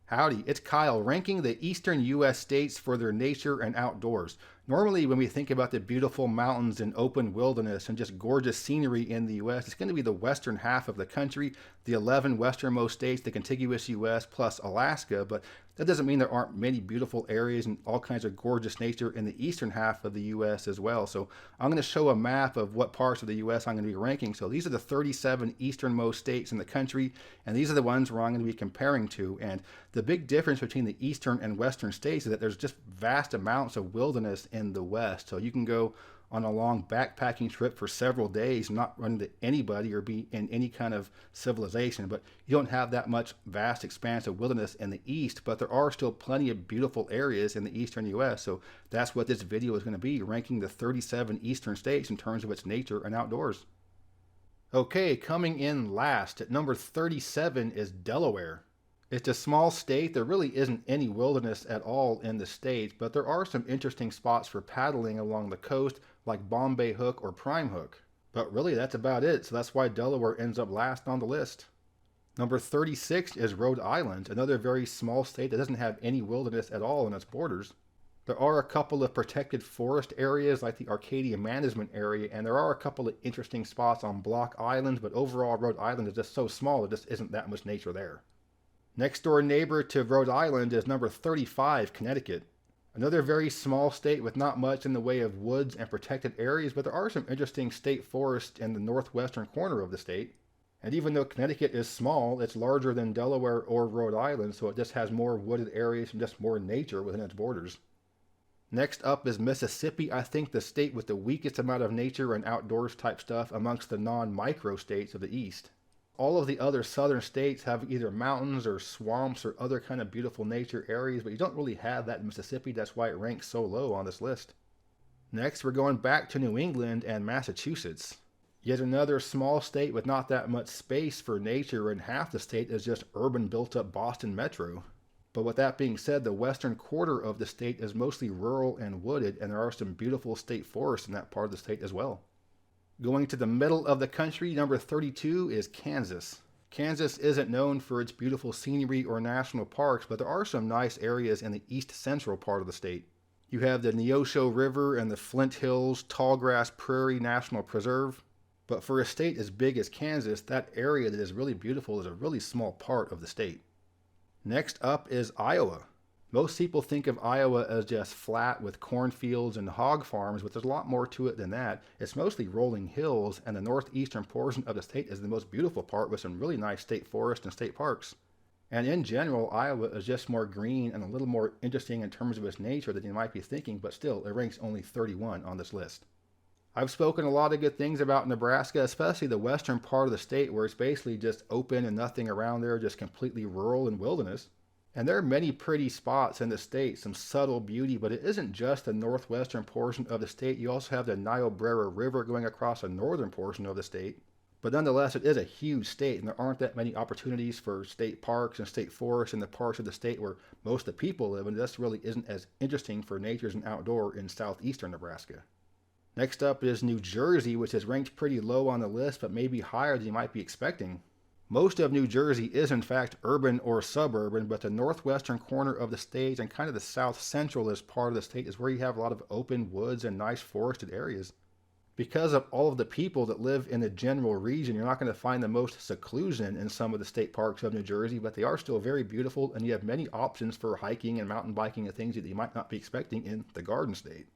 Howdy, it's Kyle ranking the eastern U.S. states for their nature and outdoors. Normally, when we think about the beautiful mountains and open wilderness and just gorgeous scenery in the U.S., it's going to be the western half of the country, the 11 westernmost states, the contiguous U.S., plus Alaska. But that doesn't mean there aren't many beautiful areas and all kinds of gorgeous nature in the eastern half of the U.S. as well. So I'm going to show a map of what parts of the U.S. I'm going to be ranking. So these are the 37 easternmost states in the country, and these are the ones where I'm going to be comparing to. And the big difference between the eastern and western states is that there's just vast amounts of wilderness in the west. So you can go on a long backpacking trip for several days, not run into anybody or be in any kind of civilization. But you don't have that much vast expanse of wilderness in the east, but there are still plenty of beautiful areas in the eastern U.S. So that's what this video is going to be, ranking the 37 eastern states in terms of its nature and outdoors. Okay, coming in last at number 37 is Delaware. It's a small state. There really isn't any wilderness at all in the state, but there are some interesting spots for paddling along the coast, like Bombay Hook or Prime Hook. But really, that's about it, so that's why Delaware ends up last on the list. Number 36 is Rhode Island, another very small state that doesn't have any wilderness at all in its borders. There are a couple of protected forest areas like the Arcadia Management Area, and there are a couple of interesting spots on Block Island, but overall Rhode Island is just so small there just isn't that much nature there. Next door neighbor to Rhode Island is number 35, Connecticut. Another very small state with not much in the way of woods and protected areas, but there are some interesting state forests in the northwestern corner of the state. And even though Connecticut is small, it's larger than Delaware or Rhode Island, so it just has more wooded areas and just more nature within its borders. Next up is Mississippi, I think the state with the weakest amount of nature and outdoors type stuff amongst the non-micro states of the East. All of the other southern states have either mountains or swamps or other kind of beautiful nature areas, but you don't really have that in Mississippi. That's why it ranks so low on this list. Next, we're going back to New England and Massachusetts. Yet another small state with not that much space for nature, and half the state is just urban built-up Boston metro. But with that being said, the western quarter of the state is mostly rural and wooded, and there are some beautiful state forests in that part of the state as well. Going to the middle of the country, number 32 is Kansas. Kansas isn't known for its beautiful scenery or national parks, but there are some nice areas in the east central part of the state. You have the Neosho River and the Flint Hills Tallgrass Prairie National Preserve. But for a state as big as Kansas, that area that is really beautiful is a really small part of the state. Next up is Iowa. Most people think of Iowa as just flat with cornfields and hog farms, but there's a lot more to it than that. It's mostly rolling hills, and the northeastern portion of the state is the most beautiful part with some really nice state forests and state parks. And in general, Iowa is just more green and a little more interesting in terms of its nature than you might be thinking, but still, it ranks only 31 on this list. I've spoken a lot of good things about Nebraska, especially the western part of the state where it's basically just open and nothing around there, just completely rural and wilderness. And there are many pretty spots in the state, some subtle beauty, but it isn't just the northwestern portion of the state. You also have the Niobrara River going across the northern portion of the state. But nonetheless, it is a huge state, and there aren't that many opportunities for state parks and state forests in the parts of the state where most of the people live, and this really isn't as interesting for natures and outdoor in southeastern Nebraska. Next up is New Jersey, which is ranked pretty low on the list, but maybe higher than you might be expecting. Most of New Jersey is in fact urban or suburban, but the northwestern corner of the state and kind of the south centralist part of the state is where you have a lot of open woods and nice forested areas. Because of all of the people that live in the general region, you're not going to find the most seclusion in some of the state parks of New Jersey, but they are still very beautiful, and you have many options for hiking and mountain biking and things that you might not be expecting in the Garden State.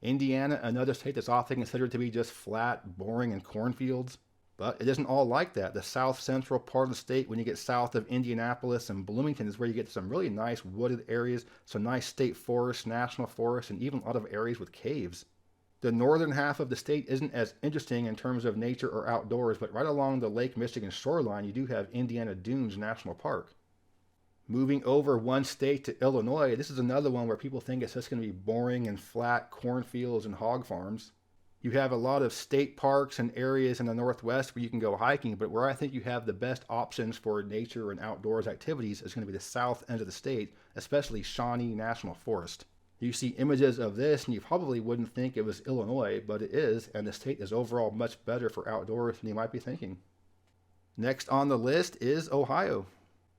Indiana, another state that's often considered to be just flat, boring, and cornfields. But it isn't all like that. The south central part of the state, when you get south of Indianapolis and Bloomington, is where you get some really nice wooded areas, some nice state forests, national forests, and even a lot of areas with caves. The northern half of the state isn't as interesting in terms of nature or outdoors, but right along the Lake Michigan shoreline, you do have Indiana Dunes National Park. Moving over one state to Illinois, this is another one where people think it's just going to be boring and flat cornfields and hog farms. You have a lot of state parks and areas in the Northwest where you can go hiking, but where I think you have the best options for nature and outdoors activities is going to be the south end of the state, especially Shawnee National Forest. You see images of this and you probably wouldn't think it was Illinois, but it is, and the state is overall much better for outdoors than you might be thinking. Next on the list is Ohio.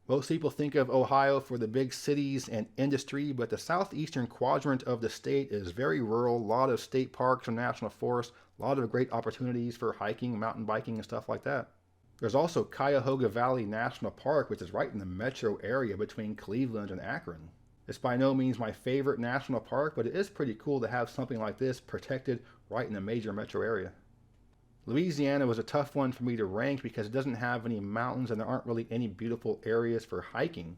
Most people think of Ohio for the big cities and industry, but the southeastern quadrant of the state is very rural. A lot of state parks and national forests, a lot of great opportunities for hiking, mountain biking, and stuff like that. There's also Cuyahoga Valley National Park, which is right in the metro area between Cleveland and Akron. It's by no means my favorite national park, but it is pretty cool to have something like this protected right in a major metro area. Louisiana was a tough one for me to rank because it doesn't have any mountains and there aren't really any beautiful areas for hiking.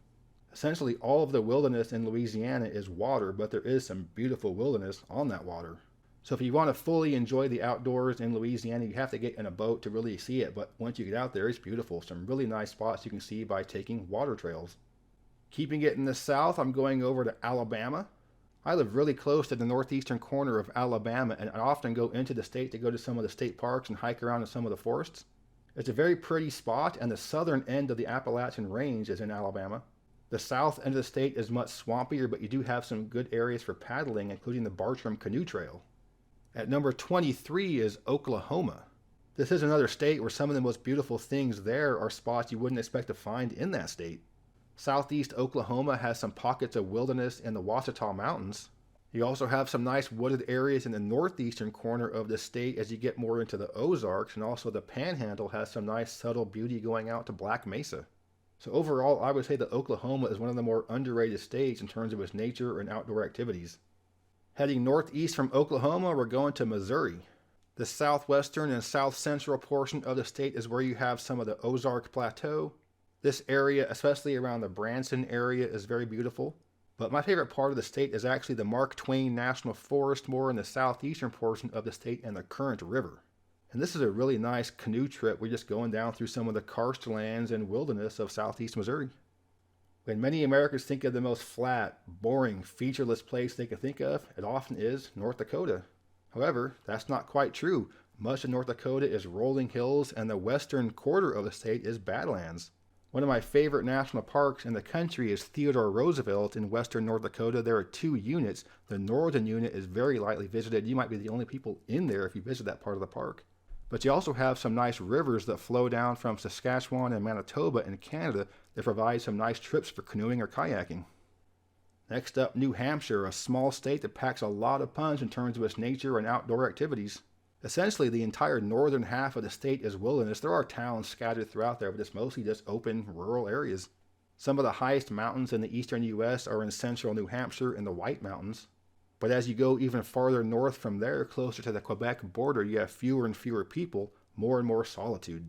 Essentially, all of the wilderness in Louisiana is water, but there is some beautiful wilderness on that water. So if you want to fully enjoy the outdoors in Louisiana, you have to get in a boat to really see it, but once you get out there, it's beautiful. Some really nice spots you can see by taking water trails. Keeping it in the south, I'm going over to Alabama. I live really close to the northeastern corner of Alabama, and I often go into the state to go to some of the state parks and hike around in some of the forests. It's a very pretty spot, and the southern end of the Appalachian Range is in Alabama. The south end of the state is much swampier, but you do have some good areas for paddling, including the Bartram Canoe Trail. At number 23 is Oklahoma. This is another state where some of the most beautiful things there are spots you wouldn't expect to find in that state. Southeast Oklahoma has some pockets of wilderness in the Ouachita Mountains. You also have some nice wooded areas in the northeastern corner of the state as you get more into the Ozarks, and also the Panhandle has some nice subtle beauty going out to Black Mesa. So overall, I would say that Oklahoma is one of the more underrated states in terms of its nature and outdoor activities. Heading northeast from Oklahoma, we're going to Missouri. The southwestern and south central portion of the state is where you have some of the Ozark Plateau. This area, especially around the Branson area, is very beautiful. But my favorite part of the state is actually the Mark Twain National Forest, more in the southeastern portion of the state, and the Current River. And this is a really nice canoe trip. We're just going down through some of the karst lands and wilderness of southeast Missouri. When many Americans think of the most flat, boring, featureless place they can think of, it often is North Dakota. However, that's not quite true. Much of North Dakota is rolling hills, and the western quarter of the state is Badlands. One of my favorite national parks in the country is Theodore Roosevelt in western North Dakota. There are 2 units. The northern unit is very lightly visited. You might be the only people in there if you visit that part of the park. But you also have some nice rivers that flow down from Saskatchewan and Manitoba in Canada that provide some nice trips for canoeing or kayaking. Next up, New Hampshire, a small state that packs a lot of punch in terms of its nature and outdoor activities. Essentially, the entire northern half of the state is wilderness. There are towns scattered throughout there, but it's mostly just open, rural areas. Some of the highest mountains in the eastern U.S. are in central New Hampshire in the White Mountains. But as you go even farther north from there, closer to the Quebec border, you have fewer and fewer people, more and more solitude.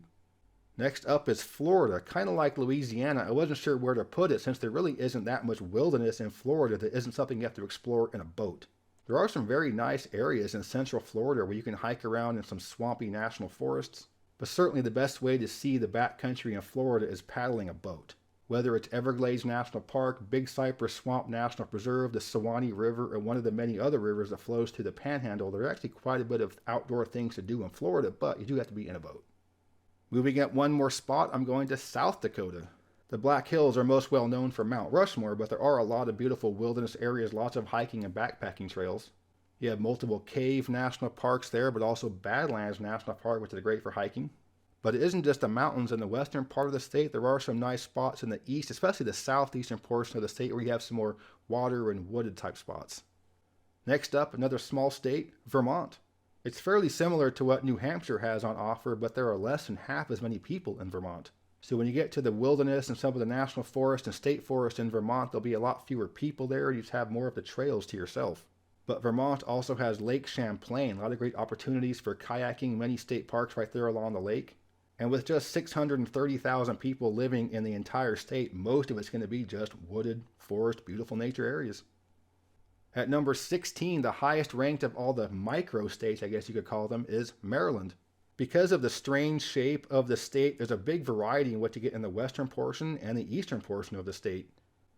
Next up is Florida. Kind of like Louisiana, I wasn't sure where to put it since there really isn't that much wilderness in Florida that isn't something you have to explore in a boat. There are some very nice areas in central Florida where you can hike around in some swampy national forests, but certainly the best way to see the backcountry in Florida is paddling a boat. Whether it's Everglades National Park, Big Cypress Swamp National Preserve, the Suwannee River, or one of the many other rivers that flows through the Panhandle, there are actually quite a bit of outdoor things to do in Florida, but you do have to be in a boat. Moving at one more spot, I'm going to South Dakota. The Black Hills are most well known for Mount Rushmore, but there are a lot of beautiful wilderness areas, lots of hiking and backpacking trails. You have multiple cave national parks there, but also Badlands National Park, which is great for hiking. But it isn't just the mountains in the western part of the state. There are some nice spots in the east, especially the southeastern portion of the state where you have some more water and wooded type spots. Next up, another small state, Vermont. It's fairly similar to what New Hampshire has on offer, but there are less than half as many people in Vermont. So when you get to the wilderness and some of the national forest and state forest in Vermont, there'll be a lot fewer people there. You just have more of the trails to yourself. But Vermont also has Lake Champlain, a lot of great opportunities for kayaking, many state parks right there along the lake. And with just 630,000 people living in the entire state, most of it's going to be just wooded, forest, beautiful nature areas. At number 16, the highest ranked of all the micro-states, I guess you could call them, is Maryland. Because of the strange shape of the state, there's a big variety in what you get in the western portion and the eastern portion of the state.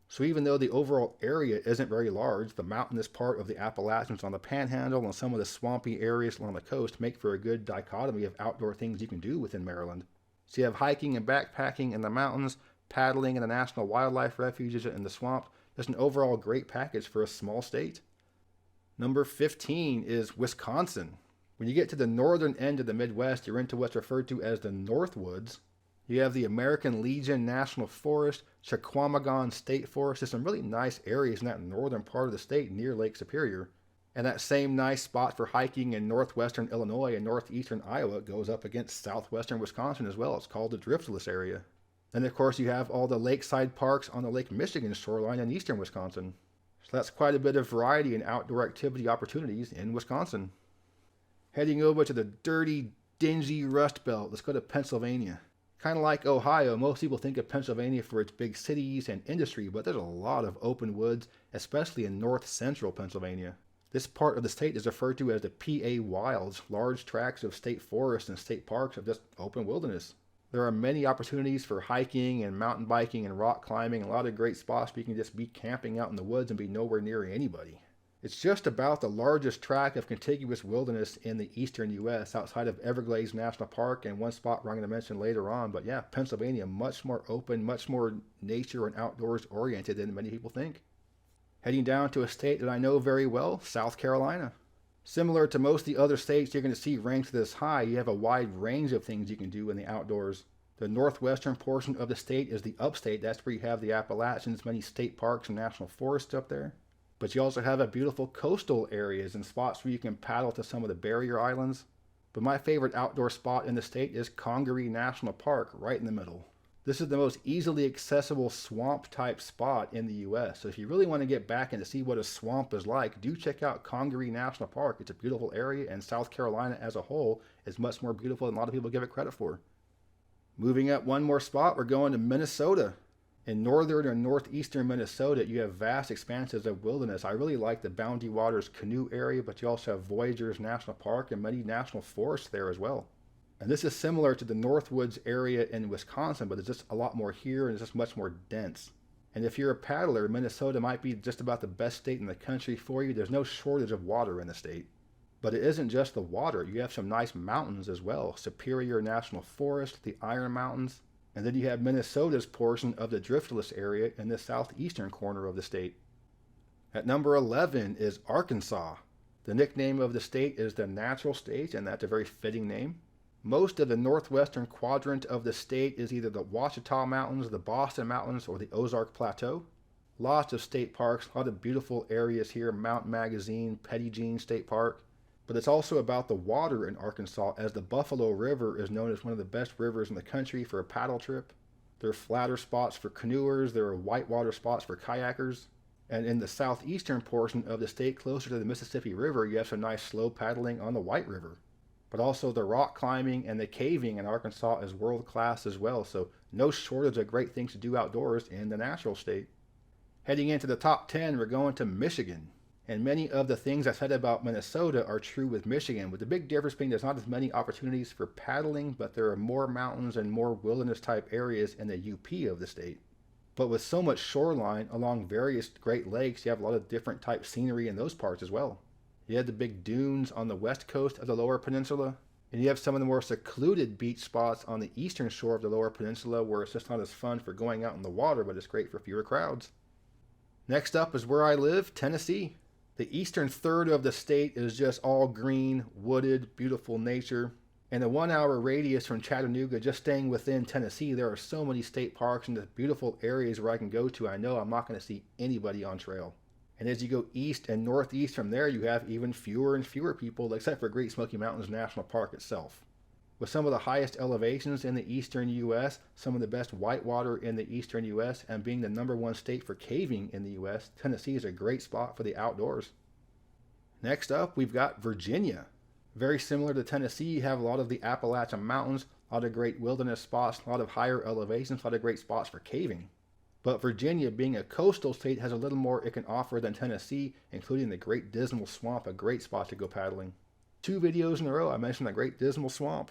So even though the overall area isn't very large, the mountainous part of the Appalachians on the Panhandle and some of the swampy areas along the coast make for a good dichotomy of outdoor things you can do within Maryland. So you have hiking and backpacking in the mountains, paddling in the national wildlife refuges in the swamp, just an overall great package for a small state. Number 15 is Wisconsin. When you get to the northern end of the Midwest, you're into what's referred to as the Northwoods. You have the American Legion National Forest, Chequamegon State Forest. There's some really nice areas in that northern part of the state near Lake Superior. And that same nice spot for hiking in northwestern Illinois and northeastern Iowa goes up against southwestern Wisconsin as well. It's called the Driftless area. And of course, you have all the lakeside parks on the Lake Michigan shoreline in eastern Wisconsin. So that's quite a bit of variety and outdoor activity opportunities in Wisconsin. Heading over to the dirty, dingy Rust Belt, let's go to Pennsylvania. Kind of like Ohio, most people think of Pennsylvania for its big cities and industry, but there's a lot of open woods, especially in north central Pennsylvania. This part of the state is referred to as the PA Wilds, large tracts of state forests and state parks of just open wilderness. There are many opportunities for hiking and mountain biking and rock climbing, a lot of great spots where you can just be camping out in the woods and be nowhere near anybody. It's just about the largest tract of contiguous wilderness in the eastern U.S. outside of Everglades National Park and one spot we're going to mention later on. But yeah, Pennsylvania, much more open, much more nature and outdoors oriented than many people think. Heading down to a state that I know very well, South Carolina. Similar to most of the other states you're going to see ranked this high, you have a wide range of things you can do in the outdoors. The northwestern portion of the state is the upstate. That's where you have the Appalachians, many state parks and national forests up there. But you also have a beautiful coastal areas and spots where you can paddle to some of the barrier islands. But my favorite outdoor spot in the state is Congaree National Park, right in the middle. This is the most easily accessible swamp type spot in the U.S. So if you really want to get back and to see what a swamp is like, do check out Congaree National Park. It's a beautiful area, and South Carolina as a whole is much more beautiful than a lot of people give it credit for. Moving up one more spot, we're going to Minnesota. In northern or northeastern Minnesota, you have vast expanses of wilderness. I really like the Bounty Waters canoe area, but you also have Voyageurs National Park and many national forests there as well. And this is similar to the Northwoods area in Wisconsin, but it's just a lot more here and it's just much more dense. And if you're a paddler, Minnesota might be just about the best state in the country for you. There's no shortage of water in the state. But it isn't just the water. You have some nice mountains as well. Superior National Forest, the Iron Mountains. And then you have Minnesota's portion of the Driftless area in the southeastern corner of the state. At number 11 is Arkansas. The nickname of the state is the Natural State, and that's a very fitting name. Most of the northwestern quadrant of the state is either the Ouachita Mountains, the Boston Mountains, or the Ozark Plateau. Lots of state parks, a lot of beautiful areas here, Mount Magazine, Petit Jean State Park. But it's also about the water in Arkansas, as the Buffalo River is known as one of the best rivers in the country for a paddle trip. There are flatter spots for canoers, there are whitewater spots for kayakers. And in the southeastern portion of the state, closer to the Mississippi River, you have some nice slow paddling on the White River. But also the rock climbing and the caving in Arkansas is world class as well, so no shortage of great things to do outdoors in the natural state. Heading into the top 10, we're going to Michigan. And many of the things I said about Minnesota are true with Michigan, with the big difference being there's not as many opportunities for paddling, but there are more mountains and more wilderness type areas in the UP of the state. But with so much shoreline along various Great Lakes, you have a lot of different type scenery in those parts as well. You have the big dunes on the west coast of the Lower Peninsula, and you have some of the more secluded beach spots on the eastern shore of the Lower Peninsula where it's just not as fun for going out in the water, but it's great for fewer crowds. Next up is where I live, Tennessee. The eastern third of the state is just all green, wooded, beautiful nature. In the 1 hour radius from Chattanooga, just staying within Tennessee, there are so many state parks and the beautiful areas where I can go to. I know I'm not going to see anybody on trail. And as you go east and northeast from there, you have even fewer and fewer people, except for Great Smoky Mountains National Park itself. With some of the highest elevations in the eastern U.S., some of the best whitewater in the eastern U.S., and being the #1 state for caving in the U.S., Tennessee is a great spot for the outdoors. Next up, we've got Virginia. Very similar to Tennessee, you have a lot of the Appalachian Mountains, a lot of great wilderness spots, a lot of higher elevations, a lot of great spots for caving. But Virginia, being a coastal state, has a little more it can offer than Tennessee, including the Great Dismal Swamp, a great spot to go paddling. 2 videos in a row, I mentioned the Great Dismal Swamp.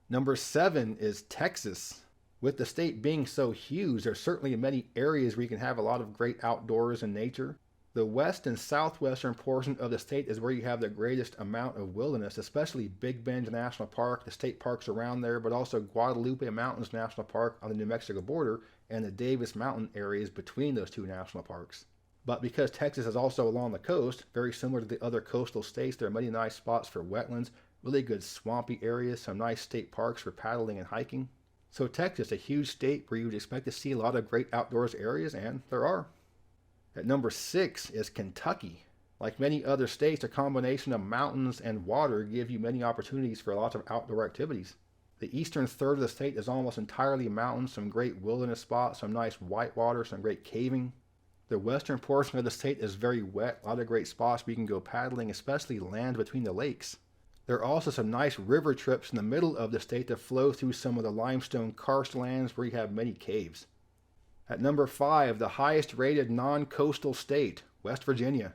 Number 7 is Texas. With the state being so huge, there's certainly many areas where you can have a lot of great outdoors and nature. The west and southwestern portion of the state is where you have the greatest amount of wilderness, especially Big Bend National Park, the state parks around there, but also Guadalupe Mountains National Park on the New Mexico border, and the Davis Mountain areas between those 2 national parks. But because Texas is also along the coast, very similar to the other coastal states, there are many nice spots for wetlands, really good swampy areas, some nice state parks for paddling and hiking. So Texas, a huge state where you would expect to see a lot of great outdoors areas, and there are. At number 6 is Kentucky. Like many other states, a combination of mountains and water give you many opportunities for lots of outdoor activities. The eastern third of the state is almost entirely mountains, some great wilderness spots, some nice whitewater, some great caving. The western portion of the state is very wet, a lot of great spots where you can go paddling, especially land between the lakes. There are also some nice river trips in the middle of the state that flow through some of the limestone karst lands where you have many caves. At number 5, the highest rated non-coastal state, West Virginia.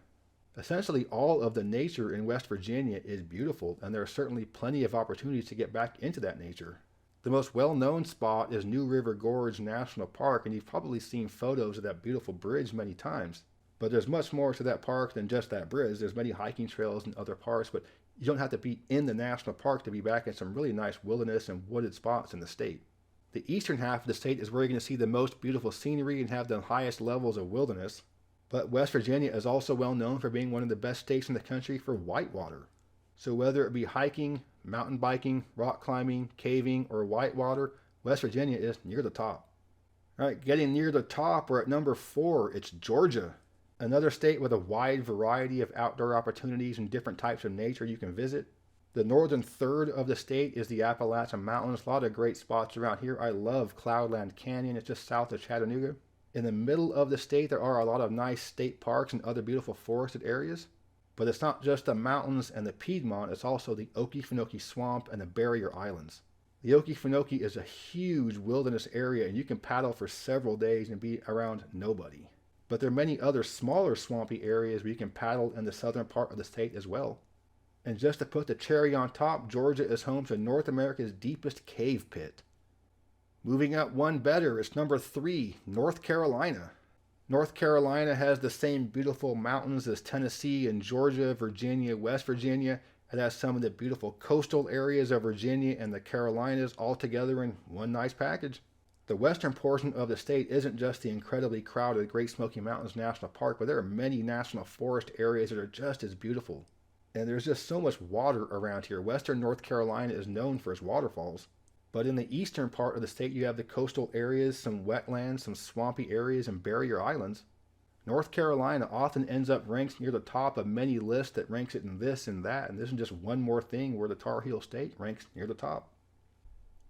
Essentially all of the nature in West Virginia is beautiful, and there are certainly plenty of opportunities to get back into that nature. The most well-known spot is New River Gorge National Park, and you've probably seen photos of that beautiful bridge many times. But there's much more to that park than just that bridge. There's many hiking trails and other parks, but you don't have to be in the national park to be back in some really nice wilderness and wooded spots in the state. The eastern half of the state is where you're going to see the most beautiful scenery and have the highest levels of wilderness. But West Virginia is also well known for being one of the best states in the country for whitewater. So whether it be hiking, mountain biking, rock climbing, caving, or whitewater, West Virginia is near the top. All right, getting near the top, we're at number 4, it's Georgia. Another state with a wide variety of outdoor opportunities and different types of nature you can visit. The northern third of the state is the Appalachian Mountains. A lot of great spots around here. I love Cloudland Canyon. It's just south of Chattanooga. In the middle of the state, there are a lot of nice state parks and other beautiful forested areas. But it's not just the mountains and the Piedmont, it's also the Okefenokee Swamp and the Barrier Islands. The Okefenokee is a huge wilderness area, and you can paddle for several days and be around nobody. But there are many other smaller swampy areas where you can paddle in the southern part of the state as well. And just to put the cherry on top, Georgia is home to North America's deepest cave pit. Moving up one better, it's number 3, North Carolina. North Carolina has the same beautiful mountains as Tennessee and Georgia, Virginia, West Virginia. It has some of the beautiful coastal areas of Virginia and the Carolinas all together in one nice package. The western portion of the state isn't just the incredibly crowded Great Smoky Mountains National Park, but there are many national forest areas that are just as beautiful. And there's just so much water around here. Western North Carolina is known for its waterfalls. But in the eastern part of the state, you have the coastal areas, some wetlands, some swampy areas, and barrier islands. North Carolina often ends up ranked near the top of many lists that ranks it in this and that, and this is just one more thing where the Tar Heel State ranks near the top.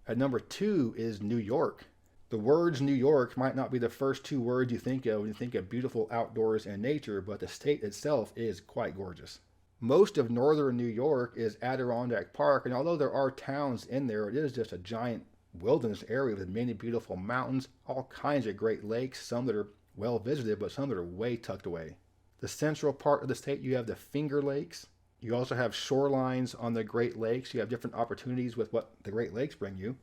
At number 2 is New York. The words New York might not be the first 2 words you think of when you think of beautiful outdoors and nature, but the state itself is quite gorgeous. Most of northern New York is Adirondack Park, and although there are towns in there, it is just a giant wilderness area with many beautiful mountains, all kinds of great lakes, some that are well visited, but some that are way tucked away. The central part of the state, you have the Finger Lakes. You also have shorelines on the Great Lakes. You have different opportunities with what the Great Lakes bring you.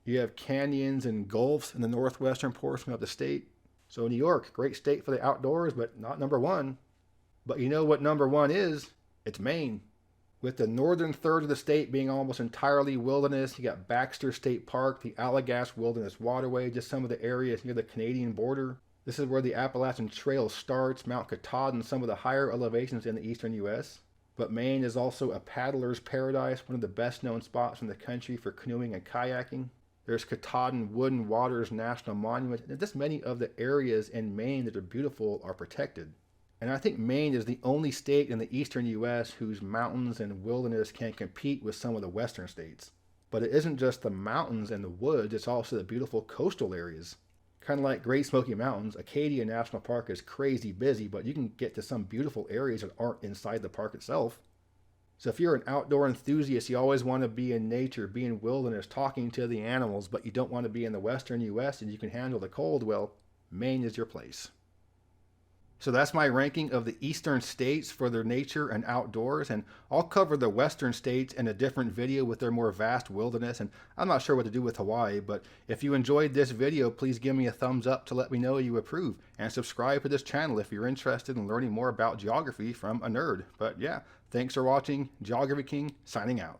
You have canyons and gulfs in the northwestern portion of the state. So New York, great state for the outdoors, but not number 1. But you know what number 1 is? It's Maine. With the northern third of the state being almost entirely wilderness, you got Baxter State Park, the Allagash Wilderness Waterway, just some of the areas near the Canadian border. This is where the Appalachian Trail starts, Mount Katahdin, some of the higher elevations in the eastern U.S. But Maine is also a paddler's paradise, one of the best known spots in the country for canoeing and kayaking. There's Katahdin Wood and Waters National Monument, and just many of the areas in Maine that are beautiful are protected. And I think Maine is the only state in the eastern U.S. whose mountains and wilderness can compete with some of the western states. But it isn't just the mountains and the woods, it's also the beautiful coastal areas. Kind of like Great Smoky Mountains, Acadia National Park is crazy busy, but you can get to some beautiful areas that aren't inside the park itself. So if you're an outdoor enthusiast, you always want to be in nature, be in wilderness, talking to the animals, but you don't want to be in the western U.S. and you can handle the cold, well, Maine is your place. So that's my ranking of the eastern states for their nature and outdoors, and I'll cover the western states in a different video with their more vast wilderness, and I'm not sure what to do with Hawaii, but if you enjoyed this video, please give me a thumbs up to let me know you approve, and subscribe to this channel if you're interested in learning more about geography from a nerd. But yeah, thanks for watching. Geography King signing out.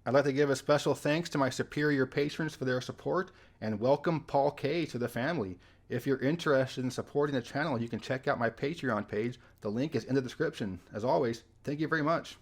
I'd like to give a special thanks to my superior patrons for their support, and welcome Paul K to the family. If you're interested in supporting the channel, you can check out my Patreon page. The link is in the description. As always, thank you very much.